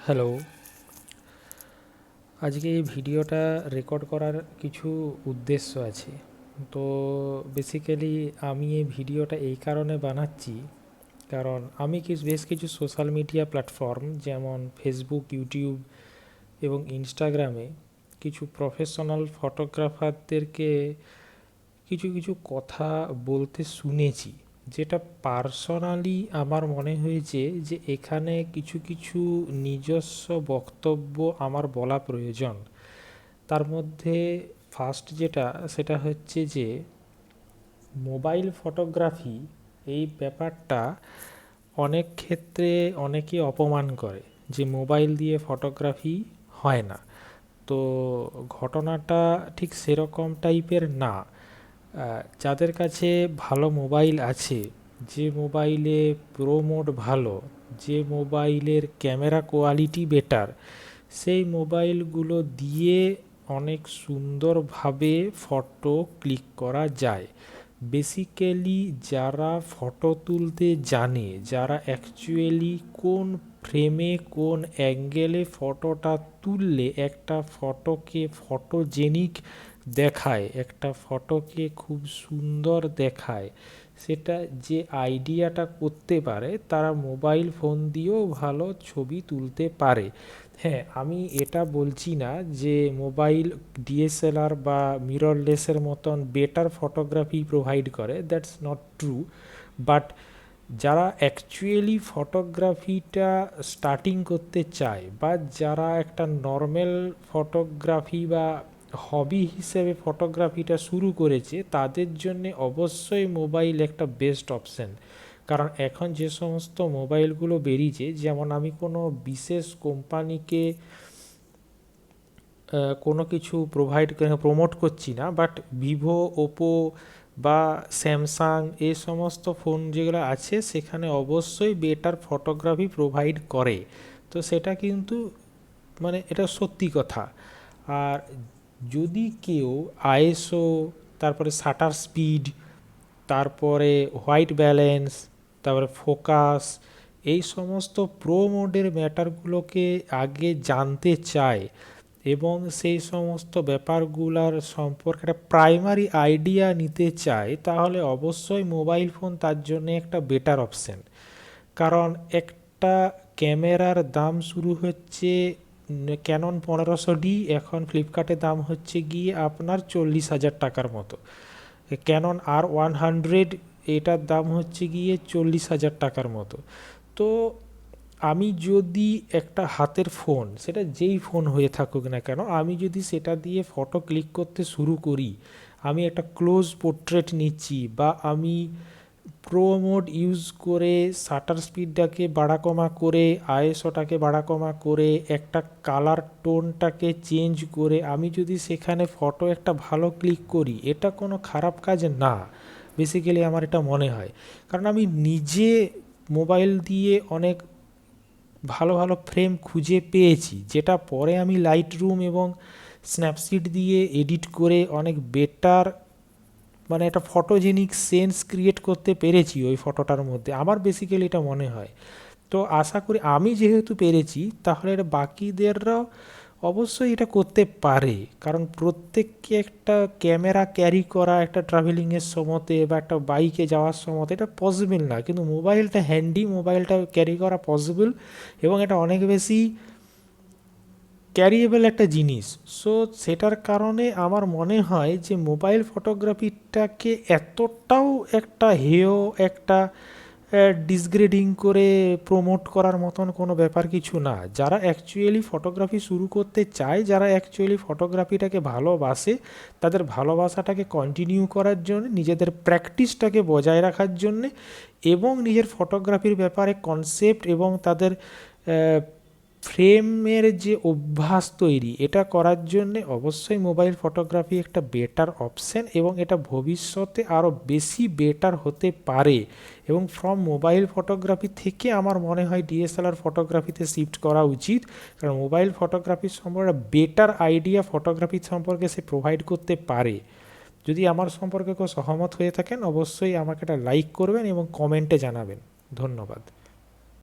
Hello, আজকে এই ভিডিওটা রেকর্ড করার কিছু উদ্দেশ্য আছে। তো বেসিক্যালি আমি এই ভিডিওটা এই কারণে বানাচ্ছি, কারণ আমি বেশ কিছু সোশ্যাল মিডিয়া প্ল্যাটফর্ম যেমন ফেসবুক, ইউটিউব এবং ইনস্টাগ্রামে কিছু প্রফেশনাল ফটোগ্রাফারদেরকে কিছু কিছু কথা বলতে শুনেছি, যেটা পার্সোনালি আমার মনে হয়েছে যে এখানে কিছু কিছু নিজস্ব বক্তব্য আমার বলা প্রয়োজন। তার মধ্যে ফার্স্ট যেটা, সেটা হচ্ছে যে মোবাইল ফটোগ্রাফি এই ব্যাপারটা অনেক ক্ষেত্রে অনেকে অপমান করে যে মোবাইল দিয়ে ফটোগ্রাফি হয় না। তো ঘটনাটা ঠিক সেরকম টাইপের না। যাদের কাছে ভালো মোবাইল আছে, যে মোবাইলে প্রো মোড ভালো, যে মোবাইলের ক্যামেরা কোয়ালিটি বেটার, সেই মোবাইলগুলো দিয়ে অনেক সুন্দরভাবে ফটো ক্লিক করা যায়। বেসিক্যালি যারা ফটো তুলতে জানে, যারা অ্যাকচুয়ালি কোন ফ্রেমে কোন অ্যাঙ্গেলে ফটোটা তুললে একটা ফটোকে ফটোজেনিক দেখায়, একটা ফটোকে খুব সুন্দর দেখায়, সেটা যে আইডিয়াটা করতে পারে তারা মোবাইল ফোন দিয়েও ভালো ছবি তুলতে পারে। হ্যাঁ, আমি এটা বলছি না যে মোবাইল ডিএসএলআর বা মিররলেসের মতন বেটার ফটোগ্রাফি প্রোভাইড করে, দ্যাটস নট ট্রু। বাট যারা অ্যাকচুয়ালি ফটোগ্রাফিটা স্টার্টিং করতে চায়, বা যারা একটা নর্মাল ফটোগ্রাফি বা হবি হিসেবে ফটোগ্রাফিটা শুরু করেছে, তাদের জন্য অবশ্যই মোবাইল একটা বেস্ট অপশান। কারণ এখন যে সমস্ত মোবাইলগুলো বেরিয়েছে, যেমন আমি কোনো বিশেষ কোম্পানিকে কোনো কিছু প্রমোট করছি না, বাট ভিভো, ওপো বা স্যামসাং এই সমস্ত ফোন যেগুলো আছে সেখানে অবশ্যই বেটার ফটোগ্রাফি প্রোভাইড করে। তো সেটা কিন্তু মানে এটা সত্যি কথা। আর যদি কেউ আইএসও, তারপরে শাটার স্পিড, তারপরে হোয়াইট ব্যালেন্স, তারপরে ফোকাস, এই সমস্ত প্রো মোডের ম্যাটারগুলোকে আগে জানতে চায় এবং সেই সমস্ত ব্যাপারগুলোর সম্পর্কে একটা প্রাইমারি আইডিয়া নিতে চায়, তাহলে অবশ্যই মোবাইল ফোন তার জন্য একটা বেটার অপশান। কারণ একটা ক্যামেরার দাম শুরু হচ্ছে ক্যানন 1500D, এখন ফ্লিপকার্টে দাম হচ্ছে গিয়ে আপনার 40,000 টাকার মতো। ক্যানন R100, এটার দাম হচ্ছে গিয়ে 40,000 টাকার মতো। তো আমি যদি একটা হাতের ফোন, সেটা যেই ফোন হয়ে থাকুক না কেন, আমি যদি সেটা দিয়ে ফটো ক্লিক করতে শুরু করি, আমি একটা ক্লোজ পোর্ট্রেট নিচ্ছি, বা আমি প্রো মোড ইউজ করে শাটার স্পিডটাকে বাড়া কমা করে, আইএসওটাকে বাড়া কমা করে, একটা কালার টোনটাকে চেঞ্জ করে আমি যদি সেখানে ফটো একটা ভালো ক্লিক করি, এটা কোনো খারাপ কাজ না। বেসিক্যালি আমার এটা মনে হয়, কারণ আমি নিজে মোবাইল দিয়ে অনেক ভালো ভালো ফ্রেম খুঁজে পেয়েছি, যেটা পরে আমি লাইট রুম এবং স্ন্যাপসিড দিয়ে এডিট করে অনেক বেটার, মানে একটা ফটোজেনিক সেন্স ক্রিয়েট করতে পেরেছি ওই ফটোটার মধ্যে। আমার বেসিক্যালি এটা মনে হয়। তো আশা করি আমি যেহেতু পেরেছি, তাহলে এটা বাকিদেররাও অবশ্যই এটা করতে পারে। কারণ প্রত্যেককে একটা ক্যামেরা ক্যারি করা একটা ট্রাভেলিংয়ের সময়তে বা একটা বাইকে যাওয়ার সময়তে এটা পসিবল না, কিন্তু মোবাইলটা হ্যান্ডি, মোবাইলটা ক্যারি করা পসিবল, এবং এটা অনেক বেশি ক্যারিয়েবল একটা জিনিস। সো সেটার কারণে আমার মনে হয় যে মোবাইল ফটোগ্রাফিটাকে এতটাও একটা হেয়, একটা ডিসগ্রেডিং করে প্রমোট করার মতন কোনো ব্যাপার কিছু না। যারা অ্যাকচুয়ালি ফটোগ্রাফি শুরু করতে চায়, যারা অ্যাকচুয়ালি ফটোগ্রাফিটাকে ভালোবাসে, তাদের ভালোবাসাটাকে কন্টিনিউ করার জন্য, নিজেদের প্র্যাকটিসটাকে বজায় রাখার জন্যে, এবং নিজের ফটোগ্রাফির ব্যাপারে কনসেপ্ট এবং তাদের ফ্রেমের যে অভ্যাস তৈরি, এটা করার জন্যে অবশ্যই মোবাইল ফটোগ্রাফি একটা বেটার অপশান, এবং এটা ভবিষ্যতে আরও বেশি বেটার হতে পারে। এবং ফ্রম মোবাইল ফটোগ্রাফি থেকে আমার মনে হয় ডিএসএলআর ফটোগ্রাফিতে শিফট করা উচিত, কারণ মোবাইল ফটোগ্রাফির সম্পর্কে বেটার আইডিয়া ফটোগ্রাফির সম্পর্কে সে প্রোভাইড করতে পারে। যদি আমার সম্পর্কে কেউ সহমত হয়ে থাকেন, অবশ্যই আমাকে একটা লাইক করবেন এবং কমেন্টে জানাবেন। ধন্যবাদ।